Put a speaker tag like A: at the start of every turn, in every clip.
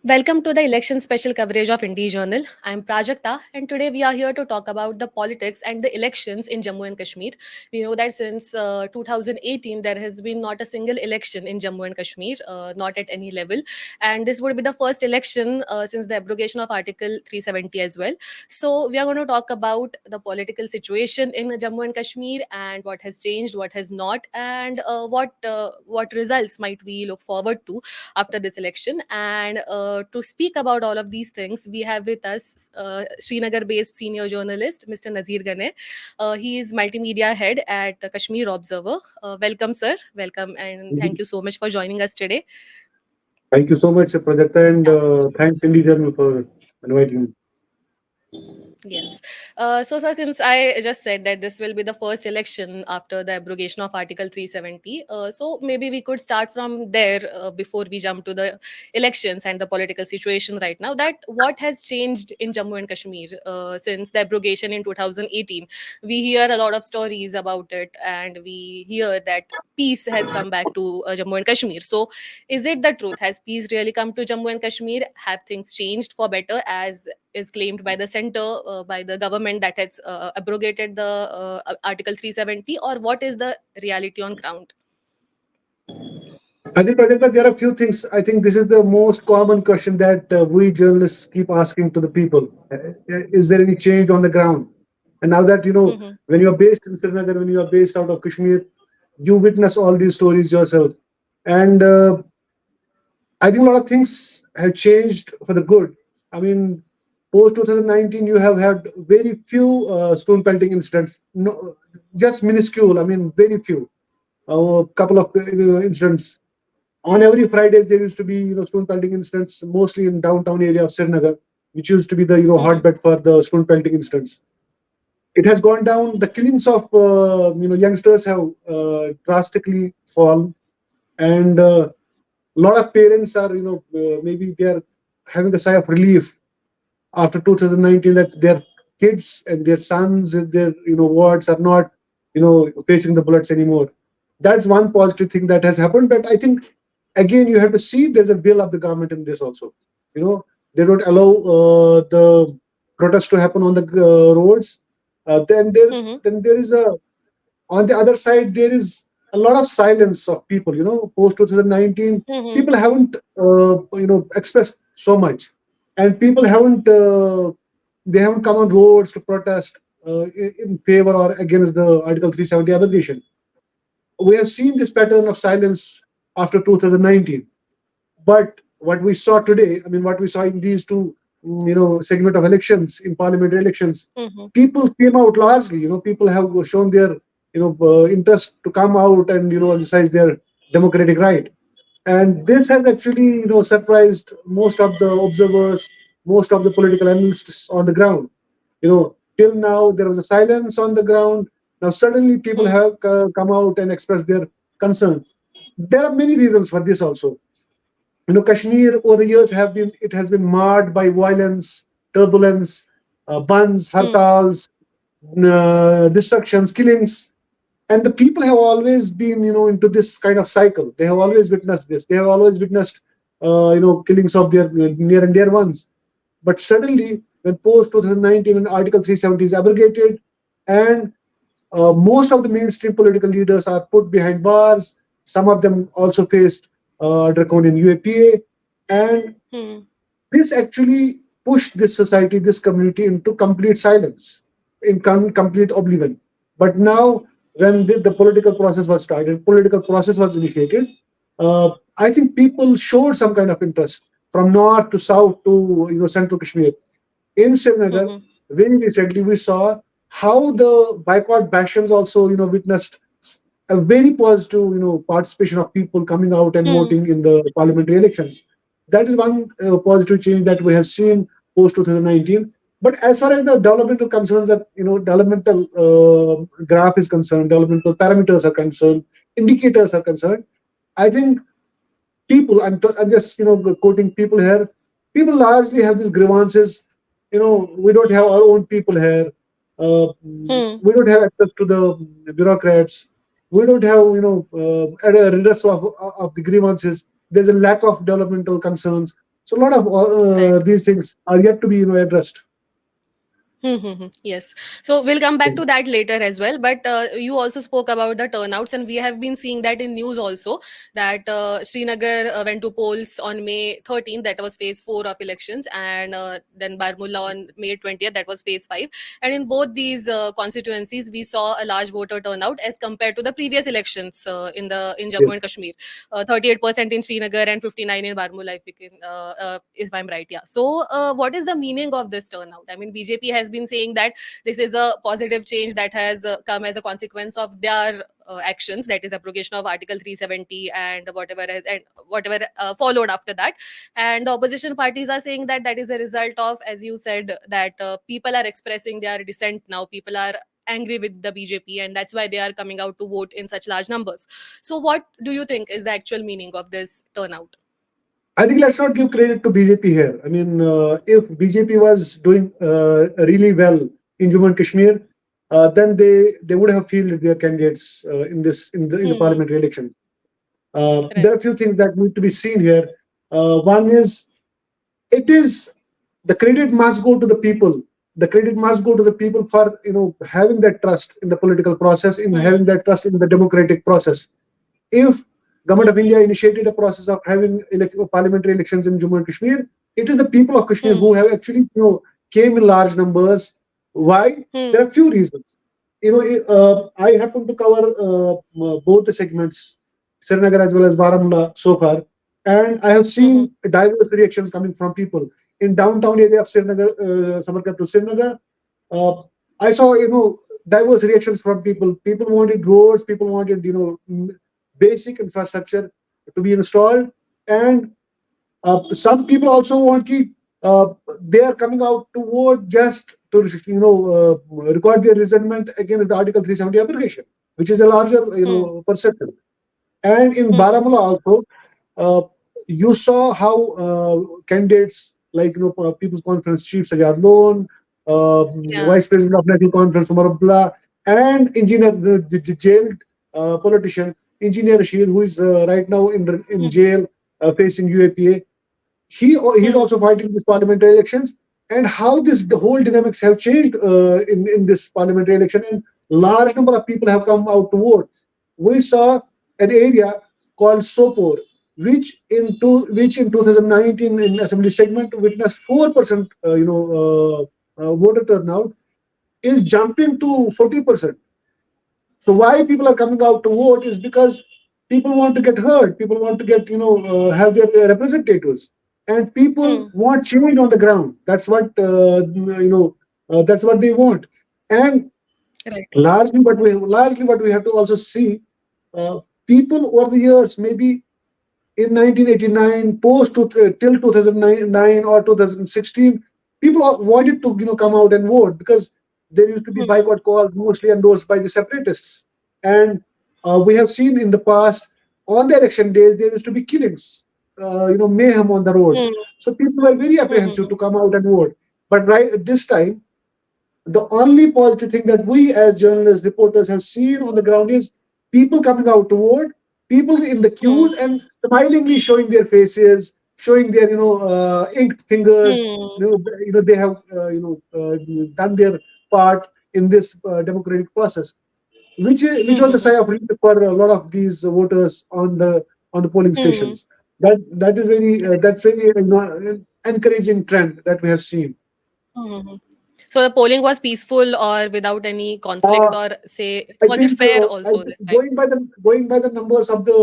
A: Welcome to the election special coverage of Indie Journal. I'm Prajakta, and today we are here to talk about the politics and the elections in Jammu and Kashmir. We know that since 2018, there has been not a single election in Jammu and Kashmir, not at any level. And this would be the first election since the abrogation of Article 370 as well. So, we are going to talk about the political situation in Jammu and Kashmir and what has changed, what has not, and what results might we look forward to after this election. And to speak about all of these things, we have with us Srinagar based senior journalist, Mr. Nazir Ganaie. He is multimedia head at the Kashmir Observer. Welcome, sir. Welcome, and thank you so much for joining us today.
B: Thank you so much, Project, and thanks Indie Journal for inviting me.
A: Yes. So, sir, since I just said that this will be the first election after the abrogation of Article 370, so maybe we could start from there before we jump to the elections and the political situation right now. That what has changed in Jammu and Kashmir since the abrogation in 2018? We hear a lot of stories about it, and we hear that peace has come back to Jammu and Kashmir. So, is it the truth? Has peace really come to Jammu and Kashmir? Have things changed for better as is claimed by the center, by the government that has abrogated the Article 370, or what is the reality on ground?
B: I think, Project, there are a few things. I think this is the most common question that we journalists keep asking to the people. Is there any change on the ground? And now that,
A: Mhm,
B: when you are based in Srinagar, when you are based out of Kashmir, you witness all these stories yourself. And I think a lot of things have changed for the good. I mean, post 2019, you have had very few stone pelting incidents. No, just minuscule. I mean, very few. A couple of incidents. On every Fridays, there used to be stone pelting incidents, mostly in downtown area of Srinagar, which used to be the
A: mhm,
B: hotbed for the stone pelting incidents. It has gone down. The killings of youngsters have drastically fallen, and a lot of parents are maybe they are having a sigh of relief after 2019 that their kids and their sons and their wards are not facing the bullets anymore. That's one positive thing that has happened. But I think again you have to see there's a will of the government in this also. They don't allow the protests to happen on the roads. Then there
A: mhm,
B: then there is a on the other side there is a lot of silence of people. Post 2019
A: mhm,
B: people haven't expressed so much, and people haven't they haven't come on roads to protest in favor or against the Article 370 abrogation. We have seen this pattern of silence after 2019. But what we saw today, I mean, what we saw in these two, segment of elections, in parliamentary elections,
A: mhm,
B: people came out largely. People have shown their, interest to come out and exercise their democratic right. And this has actually, surprised most of the observers, most of the political analysts on the ground. Till now there was a silence on the ground. Now suddenly people
A: mhm,
B: have come out and expressed their concern. There are many reasons for this also. Kashmir over the years has been marred by violence, turbulence, bans,
A: mhm,
B: hartals, destructions, killings, and the people have always been into this kind of cycle. They have always witnessed this. They have always witnessed killings of their near and dear ones. But suddenly, when post 2019, when Article 370 is abrogated, and most of the mainstream political leaders are put behind bars. Some of them also faced draconian UAPA. And
A: mhm,
B: this actually pushed this society, this community into complete silence, in complete oblivion. But now, when the political process was started, political process was initiated, I think people showed some kind of interest from north to south to central Kashmir. In Srinagar,
A: mhm,
B: very recently we saw how the boycott bastions also witnessed a very positive participation of people coming out and
A: mhm,
B: voting in the parliamentary elections. That is one positive change that we have seen post 2019. But as far as the developmental concerns, that developmental graph is concerned, developmental parameters are concerned, indicators are concerned, I think people, I'm just quoting people here. People largely have these grievances. We don't have our own people here.
A: mhm,
B: We don't have access to the bureaucrats. We don't have a redress of the grievances. There's a lack of developmental concerns. So a lot of
A: Right.
B: these things are yet to be addressed.
A: Yes. So we'll come back to that later as well. But you also spoke about the turnouts, and we have been seeing that in news also that Srinagar went to polls on May 13th, that was phase 4 of elections, and then Barmulla on May 20th, that was phase 5. And in both these constituencies, we saw a large voter turnout as compared to the previous elections in Jammu
B: Yes.
A: and Kashmir. 38% in Srinagar and 59 in Barmulla, if I'm right. Yeah. So, what is the meaning of this turnout? I mean, BJP has been saying that this is a positive change that has come as a consequence of their actions, that is abrogation of Article 370 and whatever followed after that. And the opposition parties are saying that that is a result of, as you said, that people are expressing their dissent now. People are angry with the BJP, and that's why they are coming out to vote in such large numbers. So, what do you think is the actual meaning of this turnout?
B: I think let's not give credit to BJP here. I mean, if BJP was doing really well in Jammu and Kashmir, then they would have fielded their candidates in the
A: Hmm.
B: parliamentary elections. There are a
A: Right.
B: few things that need to be seen here. One is, it is, the credit must go to the people. The credit must go to the people for having that trust in the political process, in having
A: Hmm.
B: that trust in the democratic process. If government of India initiated a process of having parliamentary elections in Jammu and Kashmir, it is the people of Kashmir who
A: Hmm.
B: have actually came in large numbers. Why? There
A: Hmm.
B: are few reasons. I happen to cover both the segments, Srinagar as well as Baramulla so far, and I have
A: Hmm.
B: seen diverse reactions coming from people in downtown area of Srinagar, Samarkand to Srinagar. Uh, I saw diverse reactions from people. People wanted roads. People wanted basic infrastructure to be installed, and some people also want ki, uh, they are coming out to vote just to record their resentment against the Article 370 abrogation, which is a larger
A: Hmm.
B: perception. And in
A: Hmm. Hmm.
B: Baramulla also, uh, you saw how candidates like People's Conference Chief Sajjad Lone,
A: Yeah.
B: Vice President of National Conference Umar Abdullah, and engineer the jailed politician Engineer Rashid, who is right now in
A: Hmm.
B: jail facing UAPA. He's
A: Hmm.
B: also fighting these parliamentary elections, and how the whole dynamics have changed in this parliamentary election, and large number of people have come out to vote. We saw an area called Sopor, which in 2019 in assembly segment witnessed 4% voter turnout, is jumping to 40%. So why people are coming out to vote is because people want to get heard. People want to get have their representatives, and people
A: Hmm.
B: want change on the ground. That's what they want. And
A: Right.
B: largely what we have to also see, uh, people over the years, maybe in 1989, post to till 2009 or 2016, people wanted to come out and vote because there used to be
A: Hmm.
B: boycott calls mostly endorsed by the separatists, and we have seen in the past on the election days there used to be killings, mayhem on the roads.
A: Hmm.
B: So people were very
A: Hmm. Hmm.
B: apprehensive to come out and vote. But right at this time, the only positive thing that we as journalists, reporters have seen on the ground is people coming out to vote, people in the
A: Hmm.
B: queues and smilingly showing their faces, showing their inked fingers.
A: Hmm.
B: They have done their part in this democratic process, which
A: Hmm.
B: was a
A: Hmm.
B: sigh of relief for a lot of these voters on the polling
A: Hmm.
B: stations. That is very
A: Right.
B: that's very an encouraging trend that we have seen.
A: Hmm. Hmm. So the polling was peaceful or without any conflict,
B: Uh,
A: or say,
B: I
A: was it
B: think
A: fair
B: I
A: also
B: think
A: this time?
B: going by the numbers of the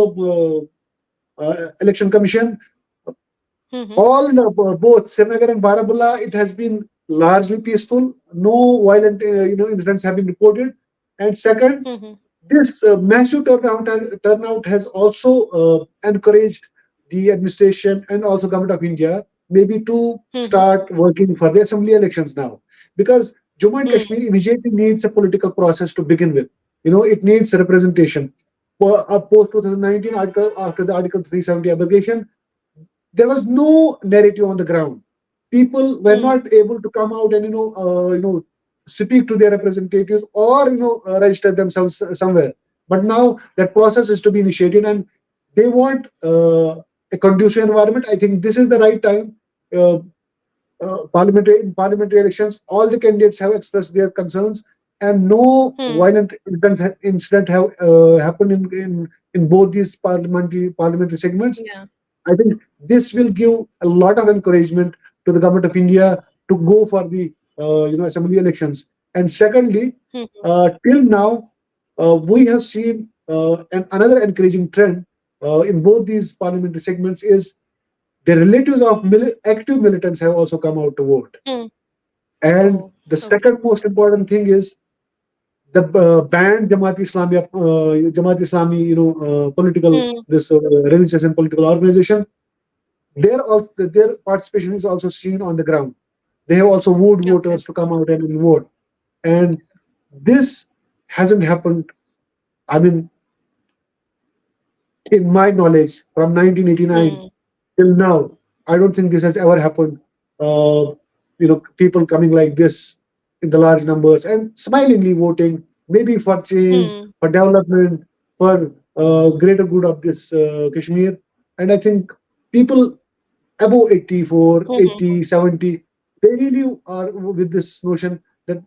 B: election commission,
A: Hmm.
B: all both Srinagar and Baramulla, it has been largely peaceful. No violent incidents have been reported. And second,
A: Hmm.
B: this massive turnout has also encouraged the administration and also government of India maybe to
A: Hmm.
B: start working for the assembly elections now, because Jammu and
A: Hmm.
B: Kashmir immediately needs a political process to begin with. It needs representation. Post 2019 article, after the Article 370 abrogation, there was no narrative on the ground. People were
A: Hmm.
B: not able to come out and speak to their representatives or register themselves somewhere. But now that process is to be initiated, and they want a conducive environment. I think this is the right time. Uh, parliamentary elections, all the candidates have expressed their concerns, and no
A: Hmm.
B: violent incident have happened in both these parliamentary segments.
A: Yeah.
B: I think this will give a lot of encouragement to the government of India to go for the assembly elections. And secondly,
A: Hmm.
B: till now, we have seen another encouraging trend in both these parliamentary segments is the relatives of active militants have also come out to vote.
A: Hmm.
B: And
A: Oh,
B: the
A: okay.
B: second most important thing is the banned Jamaat Islami, political
A: Hmm.
B: this religious and political organization. Their participation is also seen on the ground. They have also wooed
A: Okay.
B: voters to come out and vote, and this hasn't happened. I mean, in my knowledge, from 1989
A: Hmm.
B: till now, I don't think this has ever happened. People coming like this in the large numbers and smilingly voting, maybe for change,
A: Hmm.
B: for development, for greater good of this Kashmir. And I think people above 84,
A: Hmm. Hmm.
B: 80, 70, they really are with this notion that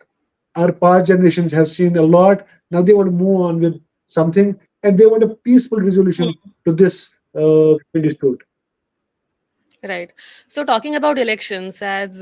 B: our past generations have seen a lot. Now they want to move on with something, and they want a peaceful resolution
A: Hmm.
B: to this dispute.
A: Right. So, talking about elections, as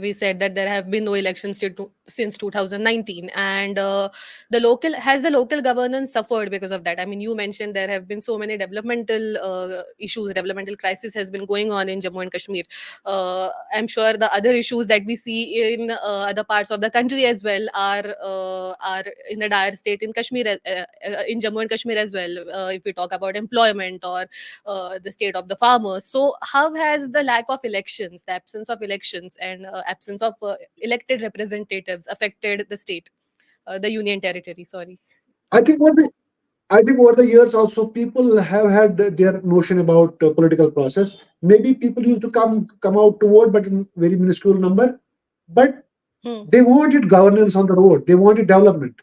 A: we said that there have been no elections since 2019, and the local governance suffered because of that? I mean, you mentioned there have been so many developmental issues, developmental crisis has been going on in Jammu and Kashmir. I'm sure the other issues that we see in other parts of the country as well are in a dire state in Kashmir, in Jammu and Kashmir as well. If we talk about employment or the state of the farmers. So, how has the lack of elections, the absence of elections, and absence of elected representatives affected the state, the union territory? Sorry.
B: I think what the I think over the years also people have had their notion about political process. Maybe people used to come out to vote, but in very minuscule number. But
A: Hmm.
B: they wanted governance on the road. They wanted development.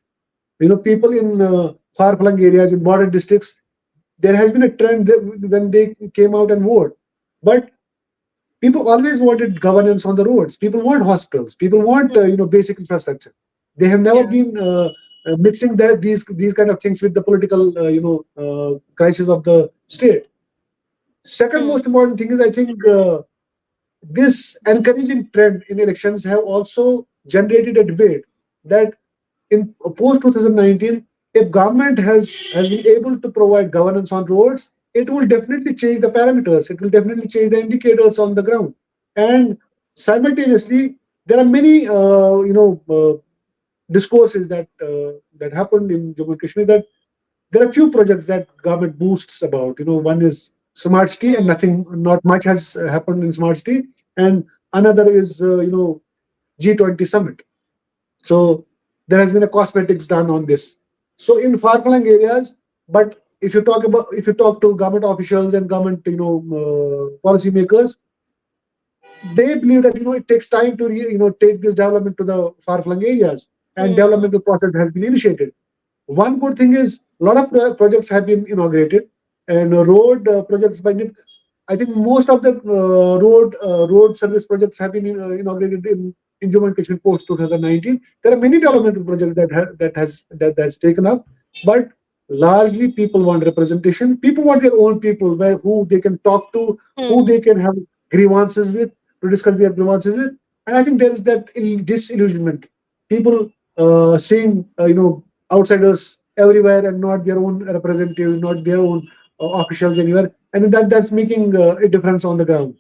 B: People in far-flung areas, in border districts, there has been a trend that when they came out and vote. But people always wanted governance on the roads. People want hospitals. People want
A: Hmm.
B: basic infrastructure. They have never
A: Yeah.
B: been mixing these kind of things with the political crisis of the state. Second
A: Hmm.
B: most important thing is I think this encouraging trend in elections have also generated a debate that in post 2019, if government has been able to provide governance on roads, it will definitely change the parameters. It will definitely change the indicators on the ground. And simultaneously, there are many discourses that happened in Jammu and Kashmir that there are few projects that government boosts about. One is smart city, and
A: Hmm.
B: not much has happened in smart city, and another is G20 summit. So there has been a cosmetics done on this. So in far-flung areas, but if you talk to government officials and government policy makers, they believe that it takes time to take this development to the far-flung areas, and
A: Hmm.
B: developmental process has been initiated. One good thing is a lot of projects have been inaugurated, and road projects by I think most of the road service projects have been inaugurated in Jammu and Kashmir post 2019. There are many
A: Hmm.
B: developmental projects that has taken up, but largely people want representation. People want their own people who they can talk to, who
A: Hmm.
B: they can have grievances with, to discuss their grievances with. And I think there is that disillusionment. People seeing outsiders everywhere and not their own representatives, not their own officials anywhere, and that's making a difference on the ground.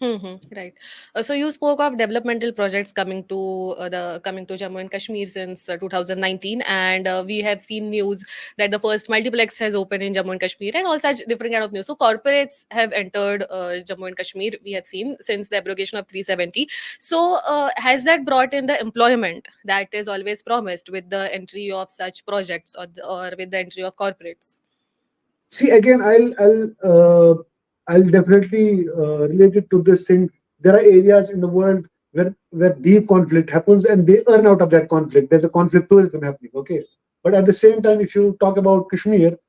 A: Right. So you spoke of developmental projects coming to Jammu and Kashmir since 2019, and we have seen news that the first multiplex has opened in Jammu and Kashmir, and all such different kind of news. So corporates have entered Jammu and Kashmir. We have seen since the abrogation of 370. So has that brought in the employment that is always promised with the entry of such projects or with the entry of corporates?
B: See, again, I'll definitely relate it to this thing. There are areas in the world where deep conflict happens, and they earn out of that conflict. There's a conflict tourism happening. Okay, but at the same time, if you talk about Kashmir,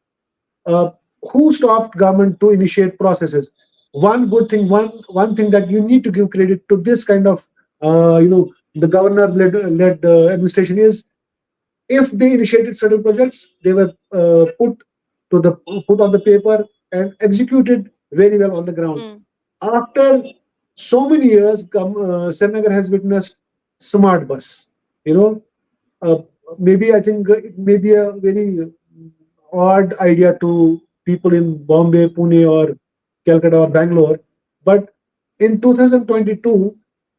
B: uh, who stopped government to initiate processes? One good thing, one thing that you need to give credit to this kind of the governor led administration is, if they initiated certain projects, they were put on the paper and executed very well on the ground.
A: Hmm.
B: After so many years, Srinagar has witnessed smart bus. You know, uh, maybe I think it may be a very odd idea to people in Bombay, Pune, or Calcutta or Bangalore, but in 2022,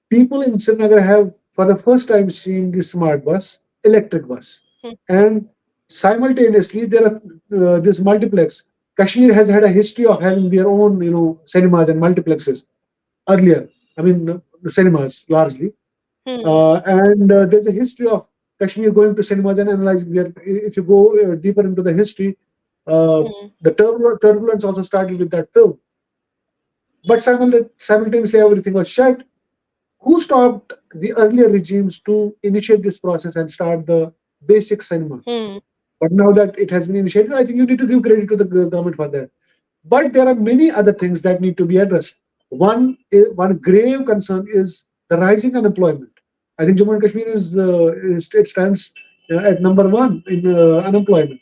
B: people in Srinagar have for the first time seen the smart bus, electric bus,
A: Hmm.
B: and simultaneously there are this multiplex. Kashmir has had a history of having their own, cinemas and multiplexes earlier. I mean, the cinemas largely,
A: Hmm.
B: and there's a history of Kashmir going to cinemas and analyzing their. If you go deeper into the history, uh,
A: Hmm.
B: the turbulence also started with that film. But simultaneously, everything was shut. Who stopped the earlier regimes to initiate this process and start the basic cinema?
A: Hmm.
B: But now that it has been initiated, I think you need to give credit to the government for that. But there are many other things that need to be addressed. One grave concern is the rising unemployment. I think Jammu and Kashmir it stands at number one in unemployment,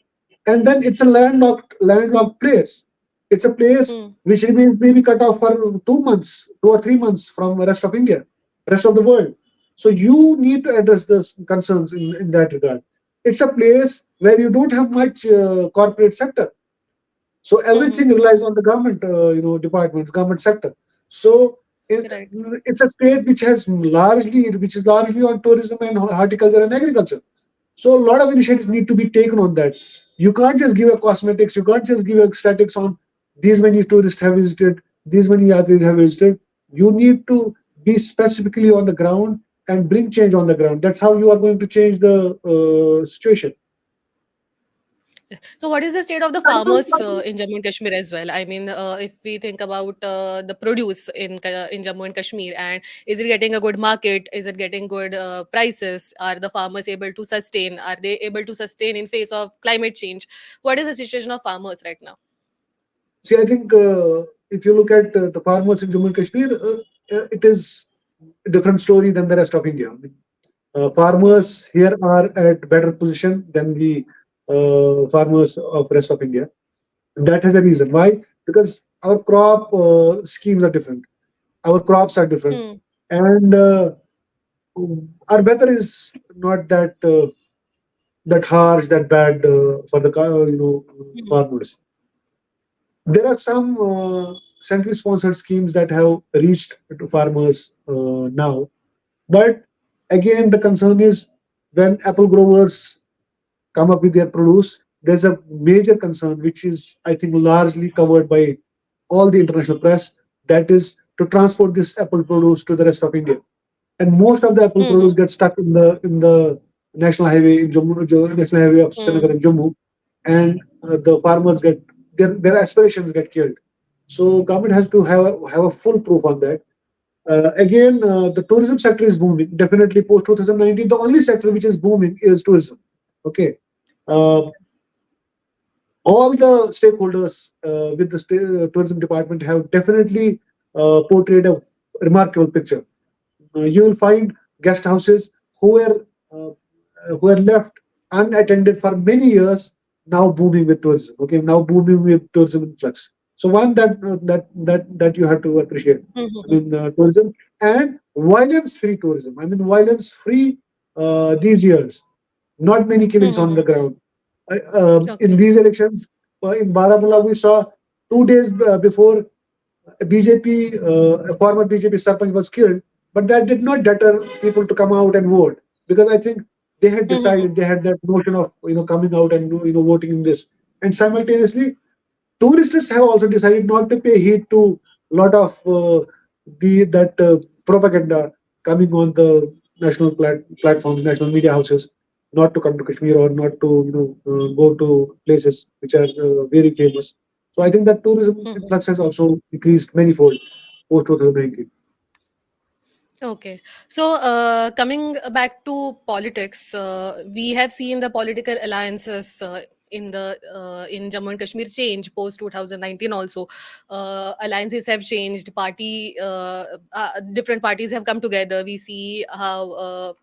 B: and then it's a landlocked place. It's a place
A: Hmm.
B: which remains maybe cut off for 2 months, 2 or 3 months from the rest of India, rest of the world. So you need to address those concerns in that regard. It's a place where you don't have much corporate sector, so
A: Hmm.
B: everything relies on the government, departments, government sector. So it,
A: Right.
B: it's a state which is largely on tourism and horticulture and agriculture. So a lot of initiatives need to be taken on that. You can't just give a cosmetics. You can't just give a statics on these many tourists have visited, these many yatris have visited. You need to be specifically on the ground and bring change on the ground. That's how you are going to change the situation.
A: So, what is the state of the farmers in Jammu and Kashmir as well? I mean, if we think about the produce in Jammu and Kashmir, and is it getting a good market? Is it getting good prices? Are the farmers able to sustain? Are they able to sustain in face of climate change? What is the situation of farmers right now?
B: See, I think if you look at the farmers in Jammu and Kashmir, it is a different story than the rest of India. I mean,
A: Hmm.
B: farmers here are at better position than the farmers of rest of India. And that has a reason.
A: Okay.
B: Why? Because our crop schemes are different. Our crops are different,
A: Hmm.
B: and our weather is not that harsh, that bad for the
A: Hmm.
B: farmers. There are some centrally sponsored schemes that have reached to farmers now, but again, the concern is when apple growers come up with their produce, there's a major concern which is, I think, largely covered by all the international press. That is to transport this apple produce to the rest of India, and most of the apple
A: Hmm.
B: produce gets stuck in the national highway in national highway of Srinagar
A: Hmm.
B: and Jammu, and the farmers get their aspirations get killed. So government has to have a full proof on that. Again, the tourism sector is booming. Definitely post 2019, the only sector which is booming is tourism. Okay, uh,
A: Okay.
B: all the stakeholders with the tourism department have definitely portrayed a remarkable picture. You will find guest houses uh, who were left unattended for many years, now booming with tourism. Okay, now booming with tourism influx. So one that you have to appreciate.
A: Hmm.
B: I
A: Hmm.
B: mean, tourism and violence-free tourism. I mean, violence-free these years. Not many
A: Hmm.
B: killings
A: Hmm.
B: on
A: Hmm.
B: the ground. In
A: Okay.
B: these elections, in Baramulla, we saw 2 days before BJP, a former BJP Sarpanch was killed, but that did not deter people to come out and vote, because I think they had
A: Hmm. Hmm. Hmm.
B: decided, they had that notion of coming out and voting in this, and simultaneously tourists have also decided not to pay heed to a lot of the that propaganda coming on the national platforms, national media houses, not to come to Kashmir or not to go to places which are very famous. So I think that tourism
A: Hmm. Hmm.
B: influx has also decreased manifold post 2019.
A: Okay. So, coming back to politics, we have seen the political alliances in Jammu and Kashmir change post 2019 also. Alliances have changed. Different parties have come together. We see how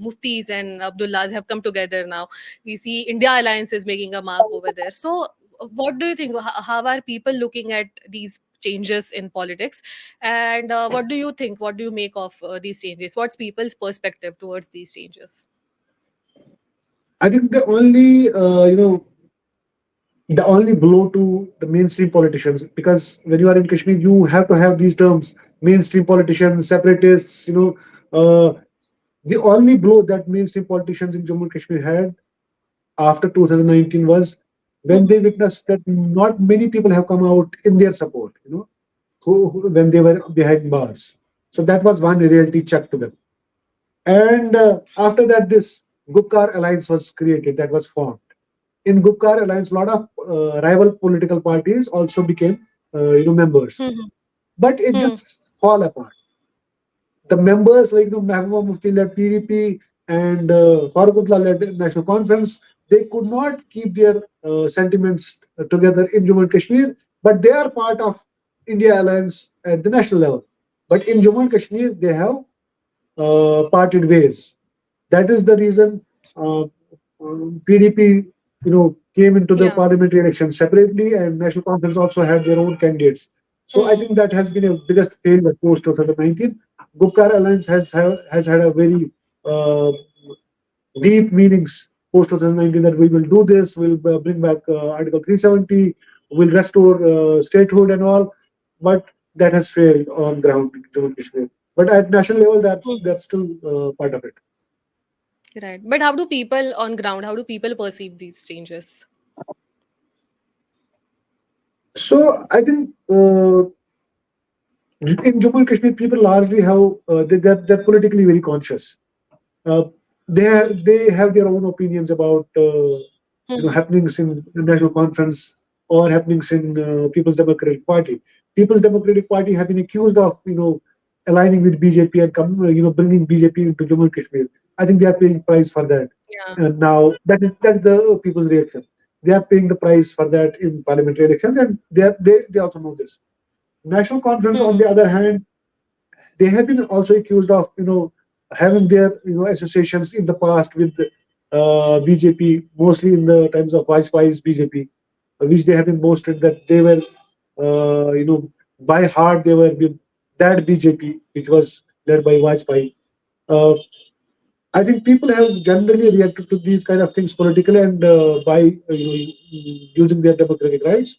A: Muftis and Abdullahs have come together now. We see India Alliance is making a mark over there. So, what do you think? How are people looking at these changes in politics? And what do you think? What do you make of these changes? What's people's perspective towards these changes?
B: I think the only blow to the mainstream politicians, because when you are in Kashmir, you have to have these terms: mainstream politicians, separatists. The only blow that mainstream politicians in Jammu and Kashmir had after 2019 was when they witnessed that not many people have come out in their support. When they were behind bars. So that was one reality check to them. And after that, this Gupkar alliance was created, that was formed. In Gupkar alliance, a lot of rival political parties also became members.
A: Hmm.
B: But it
A: Hmm.
B: just fall apart. The members like Mehbooba Mufti led PDP and Farooqullah led National Conference, they could not keep their sentiments together in Jammu and Kashmir, but they are part of India alliance at the national level. But in Jammu and Kashmir, they have parted ways. That is the reason PDP, came into the
A: Yeah.
B: parliamentary elections separately, and National Conference also had their own candidates. So I
A: Hmm.
B: think that has been a biggest failure post 2019. Gupkar Alliance has had a very uh, deep meanings post 2019 that we will do this, we'll bring back Article 370, we'll restore statehood and all, but that has failed on ground in Jammu and Kashmir. But at national level, that's still part of it.
A: Right. But how do people on ground, how do people perceive these changes?
B: So I think in Jammu and Kashmir, people largely they're politically very conscious. Uh, they have their own opinions about
A: Hmm.
B: happenings in the national conference or happenings in People's Democratic Party. People's Democratic Party have been accused of aligning with BJP and bringing BJP into Jammu and Kashmir. I think they are paying price for that.
A: Yeah.
B: And now that's the people's reaction. They are paying the price for that in parliamentary elections, and they also know this. National Conference, on
A: Hmm.
B: the other hand, they have been also accused of having their associations in the past with BJP, mostly in the times of Vajpayee's BJP, which they have been boasted that they were by heart they were with that BJP which was led by Vajpayee. Uh, I think people have generally reacted to these kind of things politically and by using their democratic rights.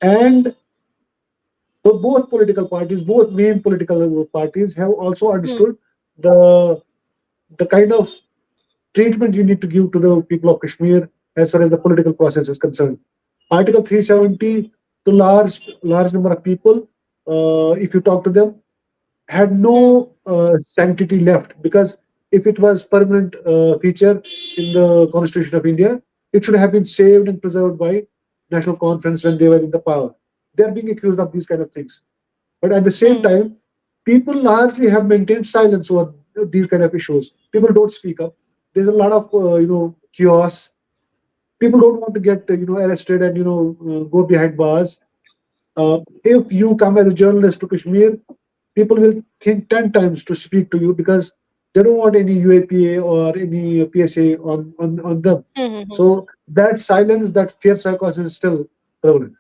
B: And so both political parties, both main political parties, have also
A: Hmm.
B: understood the the kind of treatment you need to give to the people of Kashmir as far as the political process is concerned. Article 370, to large number of people, if you talk to them, had
A: Hmm.
B: no sanctity left, because if it was permanent feature in the Constitution of India, it should have been saved and preserved by National Conference when they were in the power. They are being accused of these kind of things. But at the same
A: Hmm.
B: time, people largely have maintained silence over these kind of issues. People don't speak up. There's a lot of chaos. People don't want to get arrested and go behind bars. If you come as a journalist to Kashmir, people will think 10 times to speak to you because they don't want any UAPA or any PSA on them.
A: Hmm. Hmm. Hmm.
B: So that silence, that fear psychosis is still prevalent.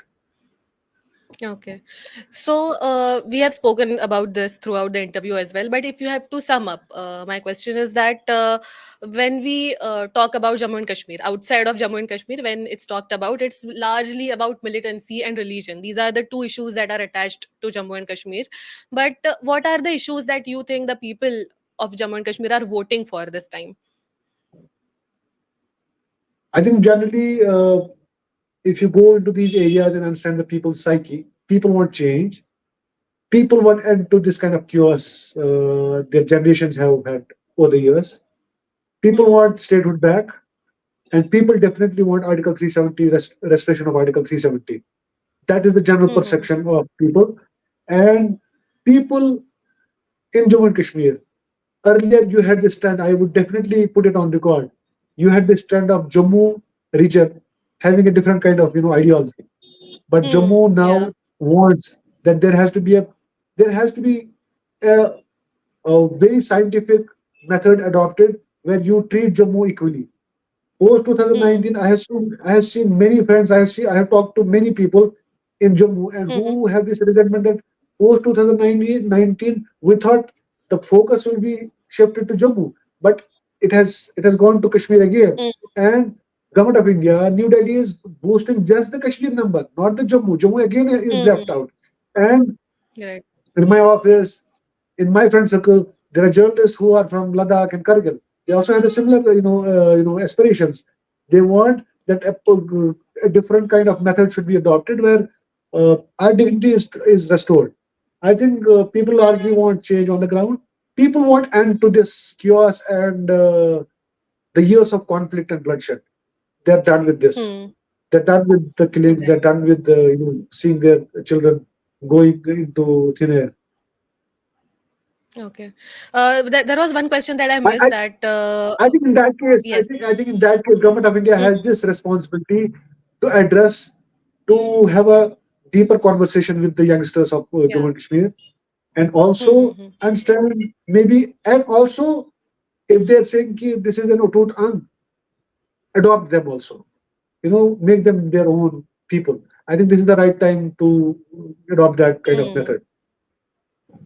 A: Okay. So we have spoken about this throughout the interview as well. But if you have to sum up, my question is that when we talk about Jammu and Kashmir, outside of Jammu and Kashmir, when it's talked about, it's largely about militancy and religion. These are the two issues that are attached to Jammu and Kashmir. But what are the issues that you think the people of Jammu and Kashmir are voting for this time?
B: I think generally, if you go into these areas and understand the people's psyche, people want change. People want end to this kind of chaos their generations have had over the years. People
A: Hmm.
B: want statehood back, and people definitely want Article 370, restoration of Article 370. That is the general
A: Hmm. Hmm.
B: perception of people. And people in Jammu and Kashmir, earlier you had this trend, I would definitely put it on record. You had this trend of Jammu region. having a different kind of ideology. But
A: Hmm.
B: Jammu now
A: Yeah.
B: wants that there has to be a, a very scientific method adopted where you treat Jammu equally. Post
A: Hmm.
B: 2019, I have seen many friends. I have talked to many people in Jammu and
A: Hmm.
B: who have this resentment that post 2019 we thought the focus will be shifted to Jammu, but it has gone to Kashmir again.
A: Hmm.
B: And government of India, New Delhi is boosting just the Kashmir number, not the Jammu. Jammu again is left
A: Hmm.
B: out. And
A: Right.
B: in my office, in my friend circle, there are journalists who are from Ladakh and Kargil. They also have a similar, aspirations. They want that a different kind of method should be adopted where our dignity is restored. I think people largely want change on the ground. People want end to this chaos and the years of conflict and bloodshed. They're done with this.
A: Hmm.
B: They're done with the killings. They're
A: Exactly.
B: done with seeing their children going into thin air.
A: Okay. There was one question that I
B: I,
A: missed
B: I
A: that,
B: I think in that case,
A: yes.
B: I think in that case, government of India has
A: Hmm.
B: this responsibility to address, to have a deeper conversation with the youngsters of Jammu
A: Yeah.
B: and Kashmir, and
A: Hmm. Hmm.
B: also
A: Hmm.
B: understand maybe, and also if they're saying ki this is an utut ang, adopt them also. Make them their own people. I think this is the right time to adopt that kind of
A: Hmm.
B: method.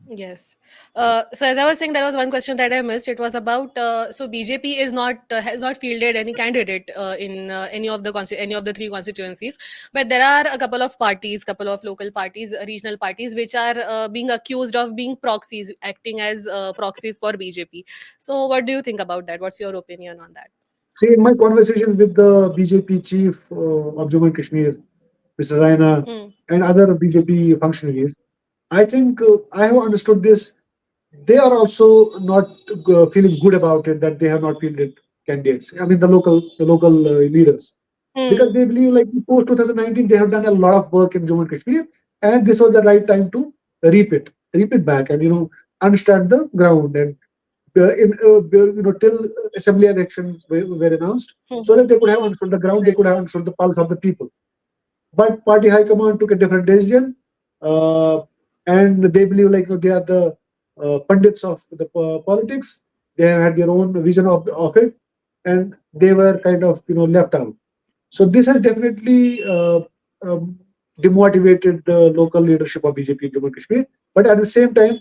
A: Yes. So as I was saying, there was one question that I missed. It was about, so BJP is not has not fielded any candidate in any of the three constituencies, but there are a couple of parties, couple of local parties, regional parties, which are being accused of being proxies, acting as proxies for BJP. So what do you think about that? What's your opinion on that?
B: See, in my conversations with the BJP chief of Jammu and Kashmir, Mr. Raina,
A: Hmm.
B: and other BJP functionaries, I think I have understood this. They are also not feeling good about it that they have not fielded candidates. I mean, the local leaders, because
A: Hmm.
B: they believe like post 2019 they have done a lot of work in Jammu and Kashmir, and this was the right time to reap it back, and understand the ground and till assembly elections were announced, so
A: Hmm.
B: that they could have understood the ground, they
A: Right.
B: could have understood the pulse of the people. But party high command took a different decision, uh, and they believe like they are the pundits of the politics. They have had their own vision of it, and they were kind of left out. So this has definitely um, demotivated the local leadership of BJP in Jammu and Kashmir. But at the same time,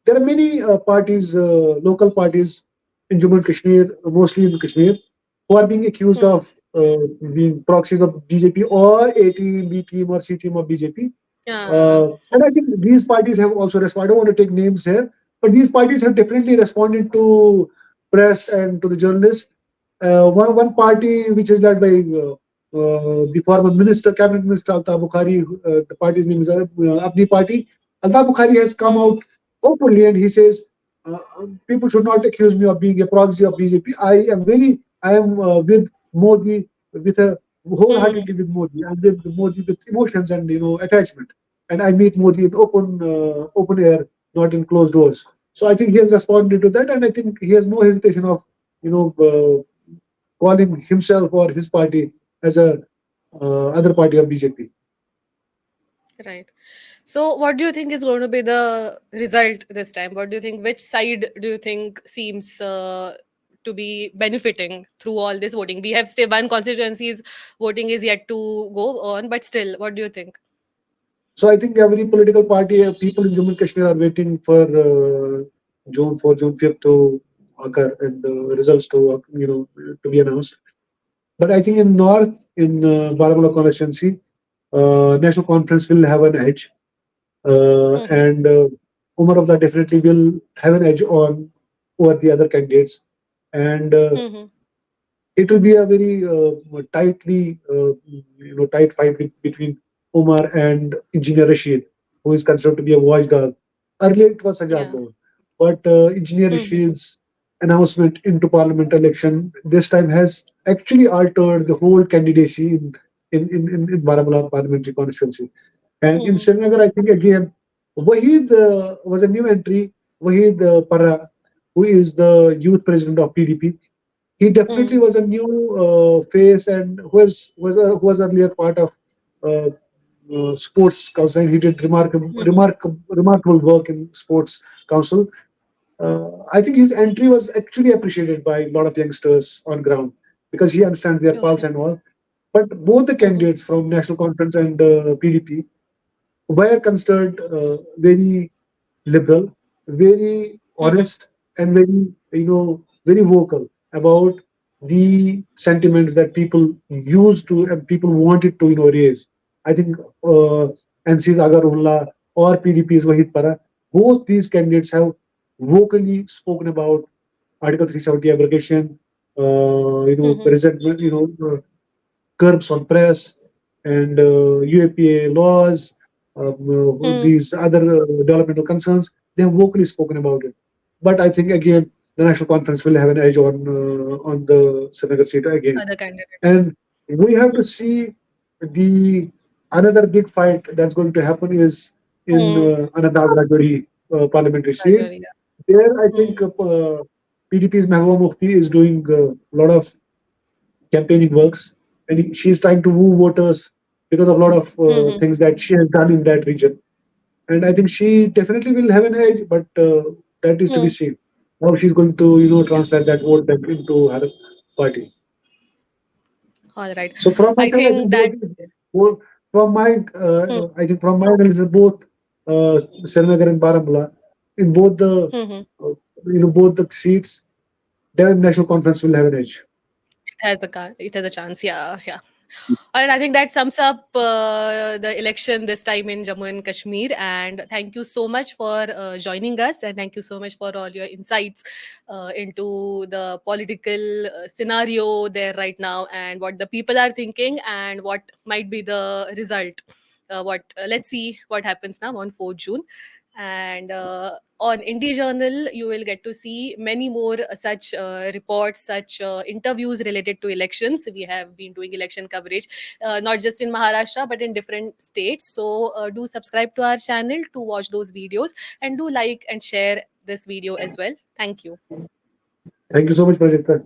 B: there are many parties, local parties in Jammu and Kashmir, mostly in Kashmir, who are being accused
A: Hmm.
B: of being proxies of BJP or A team, B team, or C team of BJP.
A: Yeah.
B: And I think these parties have also responded. I don't want to take names here, but these parties have definitely responded to press and to the journalists. One party which is led by the former cabinet minister Altaf Bukhari, the party's name is Apni Party. Altaf Bukhari has come
A: Hmm.
B: out openly and he says, people should not accuse me of being a proxy of BJP. I am with Modi, with a
A: Hmm.
B: wholeheartedly with Modi. I'm with Modi with emotions and attachment, and I meet Modi in open air, not in closed doors. So I think he has responded to that, and I think he has no hesitation of calling himself or his party as a other party of BJP.
A: Right. So, what do you think is going to be the result this time? What do you think? Which side do you think seems to be benefiting through all this voting? We have still one constituency's voting is yet to go on, but still, what do you think?
B: So I think every political party, people in Jammu and Kashmir are waiting for June 4th, June 5th to occur and the results to to be announced. But I think in North, in Baramulla constituency, National Conference will have an edge,
A: Hmm.
B: and Umar Abdullah definitely will have an edge on over the other candidates, and
A: Hmm.
B: it will be a very tight fight between Umar and Engineer Rashid, who is considered to be a watchdog. Earlier it was Sajjad
A: Yeah.
B: Loan, but Engineer
A: Hmm.
B: Rashid's announcement into parliament election this time has actually altered the whole candidacy in Baramulla parliamentary constituency. And in
A: Hmm.
B: Srinagar, I think again, Wahid was a new entry. Wahid Parra, who is the youth president of PDP, He definitely
A: Hmm.
B: was a new face, and who was earlier part of uh, sports council. And he did
A: Hmm.
B: remarkable work in sports council. I think his entry was actually appreciated by a lot of youngsters on ground because he understands their pulse
A: Okay.
B: and all. But both the
A: Hmm.
B: candidates from National Conference and PDP were considered very liberal, very
A: Hmm.
B: honest, and very vocal about the sentiments that people used to and people wanted to raise. I think NC's Agarullah or PDP's Wahid Para, both these candidates have vocally spoken about Article 370 abrogation,
A: Hmm.
B: resentment, curbs on press and UAPA laws,
A: Hmm.
B: these other developmental concerns. They have vocally spoken about it. But I think again, the national conference will have an edge on the Srinagar seat again.
A: Other candidates.
B: And we have to see the another big fight that's going to happen is in
A: Hmm.
B: Anantnag Rajori parliamentary seat.
A: Rajouri, yeah.
B: There, I
A: Hmm.
B: think PDP's Mehbooba Mufti is doing a lot of campaigning works, and she's trying to woo voters because of a lot of
A: Hmm.
B: things that she has done in that region. And I think she definitely will have an edge, but that is to be
A: Hmm.
B: seen. How she's going to, translate that vote back into her party.
A: All right.
B: So from my
A: I
B: side, I
A: think
B: think
A: that.
B: both
A: Hmm.
B: I think from my analysis, both Srinagar and Baramulla, in both the,
A: Hmm.
B: both the seats, the national conference will have an edge.
A: It has a chance. Yeah, yeah. And I think that sums up the election this time in Jammu and Kashmir. And thank you so much for joining us, and thank you so much for all your insights into the political scenario there right now, and what the people are thinking, and what might be the result. What Let's see what happens now on 4th June. And on Indie Journal, you will get to see many more such reports, such interviews related to elections. We have been doing election coverage not just in Maharashtra but in different states. So do subscribe to our channel to watch those videos, and do like and share this video as well. Thank you.
B: Thank you so much, Prajakta.